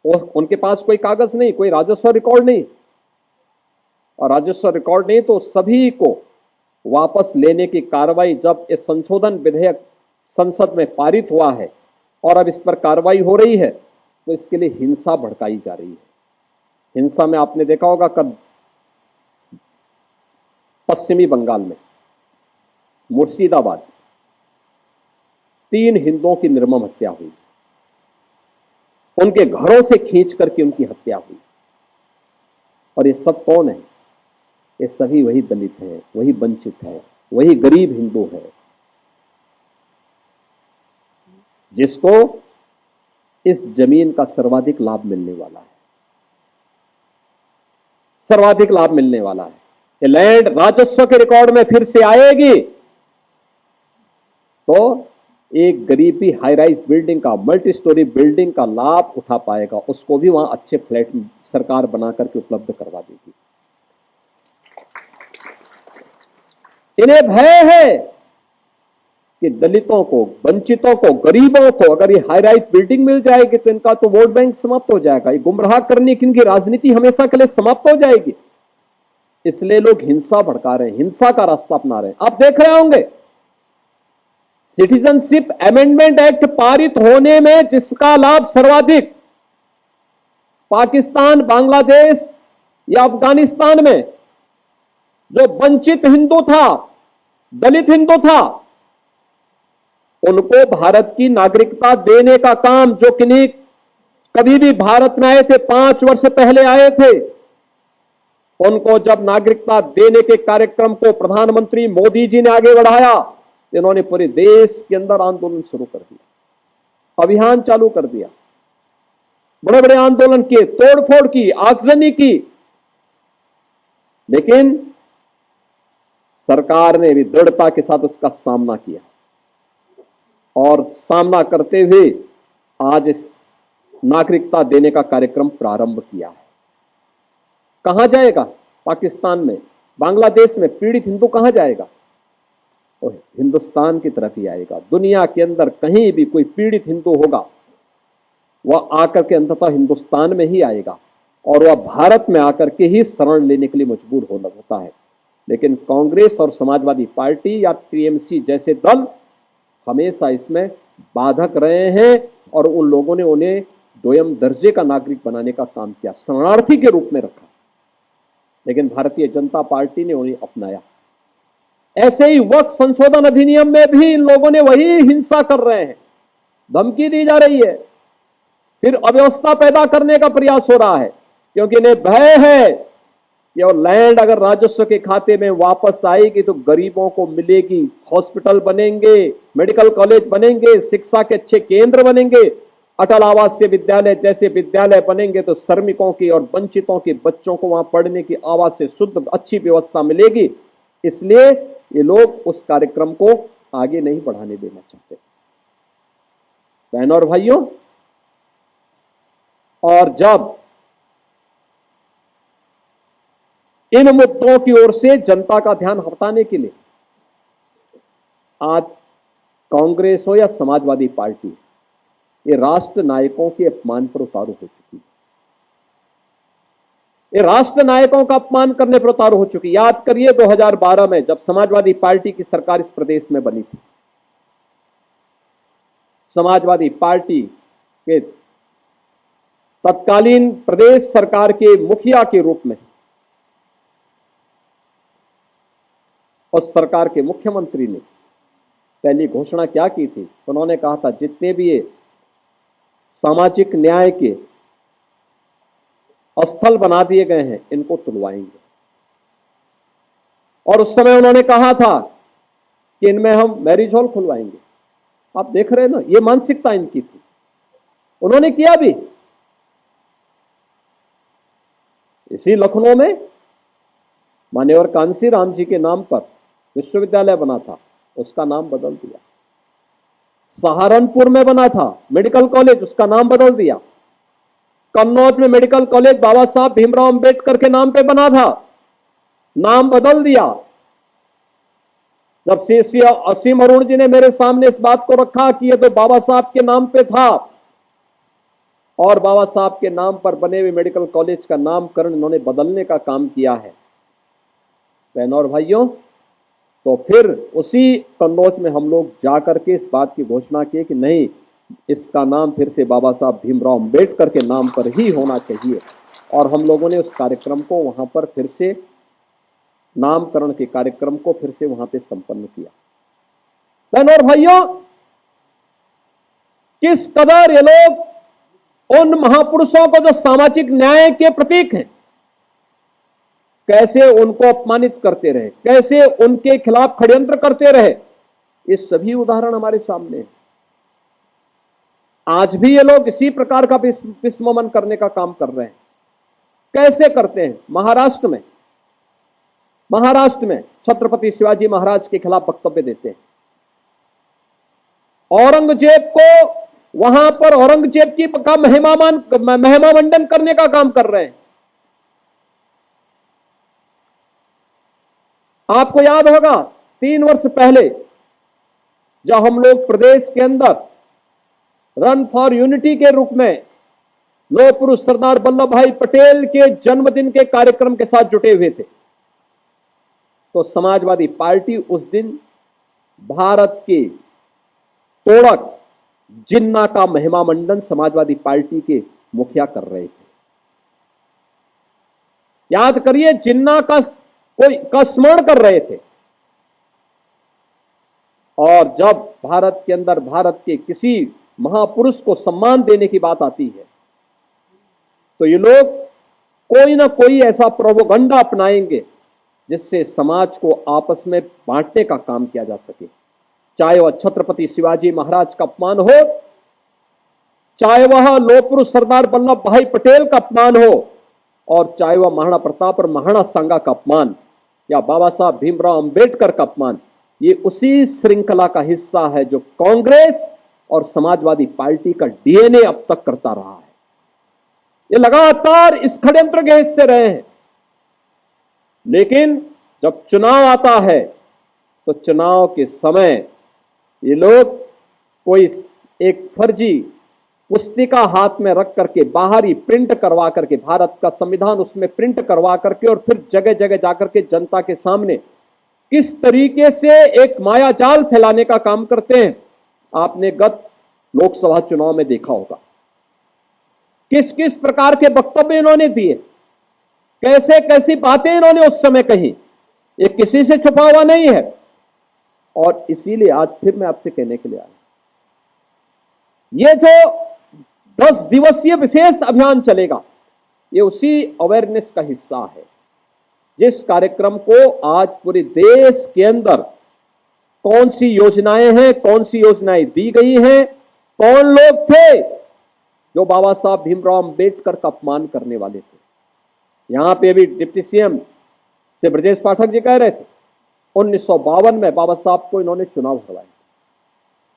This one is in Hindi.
उनके पास कोई कागज नहीं, कोई राजस्व रिकॉर्ड नहीं, और राजस्व रिकॉर्ड नहीं तो सभी को वापस लेने की कार्रवाई, जब ये संशोधन विधेयक संसद में पारित हुआ है और अब इस पर कार्रवाई हो रही है, तो इसके लिए हिंसा भड़काई जा रही है। हिंसा में आपने देखा होगा कब पश्चिमी बंगाल में मुर्शिदाबाद 3 हिंदुओं की निर्मम हत्या हुई, उनके घरों से खींच करके उनकी हत्या हुई। और ये सब कौन है? ये सभी वही दलित हैं, वही वंचित है, वही गरीब हिंदू है, जिसको इस जमीन का सर्वाधिक लाभ मिलने वाला है, सर्वाधिक लाभ मिलने वाला है। ये लैंड राजस्व के रिकॉर्ड में फिर से आएगी तो एक गरीब भी हाई राइज बिल्डिंग का, मल्टी स्टोरी बिल्डिंग का लाभ उठा पाएगा, उसको भी वहां अच्छे फ्लैट सरकार बना करके उपलब्ध करवा देगी। इन्हें भय है कि दलितों को, वंचितों को, गरीबों को अगर ये हाई राइज बिल्डिंग मिल जाएगी तो इनका तो वोट बैंक समाप्त हो जाएगा, ये गुमराह करने की इनकी राजनीति हमेशा के लिए समाप्त हो जाएगी। इसलिए लोग हिंसा भड़का रहे हैं, हिंसा का रास्ता अपना रहे हैं। आप देख रहे होंगे सिटीजनशिप अमेंडमेंट एक्ट पारित होने में जिसका लाभ सर्वाधिक पाकिस्तान, बांग्लादेश या अफगानिस्तान में जो वंचित हिंदू था, दलित हिंदू था, उनको भारत की नागरिकता देने का काम, जो किन्हीं कभी भी भारत में आए थे, 5 वर्ष पहले आए थे, उनको जब नागरिकता देने के कार्यक्रम को प्रधानमंत्री मोदी जी ने आगे बढ़ाया, इन्होंने पूरे देश के अंदर आंदोलन शुरू कर दिया, अभियान चालू कर दिया, बड़े बड़े आंदोलन किए, तोड़फोड़ की, आगजनी की, लेकिन सरकार ने भी दृढ़ता के साथ उसका सामना किया और सामना करते हुए आज इस नागरिकता देने का कार्यक्रम प्रारंभ किया है। कहां जाएगा? पाकिस्तान में, बांग्लादेश में पीड़ित हिंदू कहां जाएगा? और हिंदुस्तान की तरफ ही आएगा। दुनिया के अंदर कहीं भी कोई पीड़ित हिंदू होगा, वह आकर के अंततः हिंदुस्तान में ही आएगा और वह भारत में आकर के ही शरण लेने के लिए मजबूर होता है। लेकिन कांग्रेस और समाजवादी पार्टी या टीएमसी जैसे दल हमेशा इसमें बाधक रहे हैं और उन लोगों ने उन्हें दोयम दर्जे का नागरिक बनाने का काम किया, शरणार्थी के रूप में रखा। लेकिन भारतीय जनता पार्टी ने उन्हें अपनाया। ऐसे ही वक्फ संशोधन अधिनियम में भी इन लोगों ने वही हिंसा कर रहे हैं, धमकी दी जा रही है, फिर अव्यवस्था पैदा करने का प्रयास हो रहा है, क्योंकि इन्हें भय है कि वो लैंड अगर राजस्व के खाते में वापस आएगी तो गरीबों को मिलेगी, हॉस्पिटल बनेंगे, मेडिकल कॉलेज बनेंगे, शिक्षा के अच्छे केंद्र बनेंगे, अटल आवासीय विद्यालय जैसे विद्यालय बनेंगे तो श्रमिकों की और वंचितों के बच्चों को वहां पढ़ने की आवाज से शुद्ध अच्छी व्यवस्था मिलेगी। इसलिए ये लोग उस कार्यक्रम को आगे नहीं बढ़ाने देना चाहते। बहनों और भाइयों, और जब इन मुद्दों की ओर से जनता का ध्यान हटाने के लिए आज कांग्रेस हो या समाजवादी पार्टी, ये राष्ट्र नायकों के अपमान पर उतारू हो चुकी है, ये राष्ट्र नायकों का अपमान करने पर उतारू हो चुकी। याद करिए 2012 में जब समाजवादी पार्टी की सरकार इस प्रदेश में बनी थी, समाजवादी पार्टी के तत्कालीन प्रदेश सरकार के मुखिया के रूप में उस सरकार के मुख्यमंत्री ने पहली घोषणा क्या की थी? उन्होंने कहा था जितने भी ये सामाजिक न्याय के स्थल बना दिए गए हैं इनको तुलवाएंगे। और उस समय उन्होंने कहा था कि इनमें हम मैरिज हॉल खुलवाएंगे। आप देख रहे हैं ना, ये मानसिकता इनकी थी, उन्होंने किया भी। इसी लखनऊ में मान्यवर कांसी राम जी के नाम पर विश्वविद्यालय बना था, उसका नाम बदल दिया। सहारनपुर में बना था मेडिकल कॉलेज, उसका नाम बदल दिया। कन्नौज में मेडिकल कॉलेज बाबा साहब भीमराव अंबेडकर के नाम पे बना था, नाम बदल दिया। जब असीम अरुण जी ने मेरे सामने इस बात को रखा कि ये तो बाबा साहब के नाम पे था, और बाबा साहब के नाम पर बने हुए मेडिकल कॉलेज का नामकरण इन्होंने बदलने का काम किया है। बहनों और भाइयों, तो फिर उसी कन्नौज में हम लोग जाकर के इस बात की घोषणा की कि नहीं, इसका नाम फिर से बाबा साहब भीमराव अंबेडकर के नाम पर ही होना चाहिए। और हम लोगों ने उस कार्यक्रम को वहां पर फिर से, नामकरण के कार्यक्रम को फिर से वहां पे संपन्न किया। बहनों और भाइयों, किस कदर ये लोग उन महापुरुषों को जो सामाजिक न्याय के प्रतीक हैं, कैसे उनको अपमानित करते रहे, कैसे उनके खिलाफ षड्यंत्र करते रहे, ये सभी उदाहरण हमारे सामने हैं। आज भी ये लोग इसी प्रकार का विस्मरण करने का काम कर रहे हैं। कैसे करते हैं? महाराष्ट्र में छत्रपति शिवाजी महाराज के खिलाफ वक्तव्य देते हैं। औरंगजेब को वहां पर औरंगजेब की का महिमा मंडन करने का काम कर रहे हैं। आपको याद होगा 3 वर्ष पहले जब हम लोग प्रदेश के अंदर रन फॉर यूनिटी के रूप में लौह पुरुष सरदार वल्लभ भाई पटेल के जन्मदिन के कार्यक्रम के साथ जुटे हुए थे, तो समाजवादी पार्टी उस दिन भारत के तोड़क जिन्ना का महिमा मंडन समाजवादी पार्टी के मुखिया कर रहे थे। याद करिए, जिन्ना का स्मरण कर रहे थे। और जब भारत के अंदर भारत के किसी महापुरुष को सम्मान देने की बात आती है, तो ये लोग कोई ना कोई ऐसा प्रोपेगेंडा अपनाएंगे जिससे समाज को आपस में बांटने का काम किया जा सके। चाहे वह छत्रपति शिवाजी महाराज का अपमान हो, चाहे वह लौह पुरुष सरदार वल्लभ भाई पटेल का अपमान हो, और चाहे वह महाराणा प्रताप और महाराणा सांगा का अपमान या बाबा साहब भीमराव अंबेडकर का अपमान, ये उसी श्रृंखला का हिस्सा है जो कांग्रेस और समाजवादी पार्टी का डीएनए अब तक करता रहा है। ये लगातार इस षड्यंत्र के हिस्से रहे हैं। लेकिन जब चुनाव आता है, तो चुनाव के समय ये लोग कोई एक फर्जी पुस्तिका हाथ में रख करके बाहर ही प्रिंट करवा करके, भारत का संविधान उसमें प्रिंट करवा करके, और फिर जगह जगह जाकर के जनता के सामने किस तरीके से एक मायाजाल फैलाने का काम करते हैं, आपने गत लोकसभा चुनाव में देखा होगा। किस किस प्रकार के वक्तव्य इन्होंने दिए, कैसे कैसी बातें इन्होंने उस समय कही, ये किसी से छुपा हुआ नहीं है। और इसीलिए आज फिर मैं आपसे कहने के लिए आया, ये जो 10 दिवसीय विशेष अभियान चलेगा, ये उसी अवेयरनेस का हिस्सा है, जिस कार्यक्रम को आज पूरे देश के अंदर कौन सी योजनाएं हैं, कौन सी योजनाएं दी गई हैं, कौन लोग थे जो बाबा साहब भीमराव अंबेडकर का अपमान करने वाले थे। यहां पे अभी डिप्टी सीएम से ब्रजेश पाठक जी कह रहे थे 1952 में बाबा साहब को इन्होंने चुनाव हरवाया।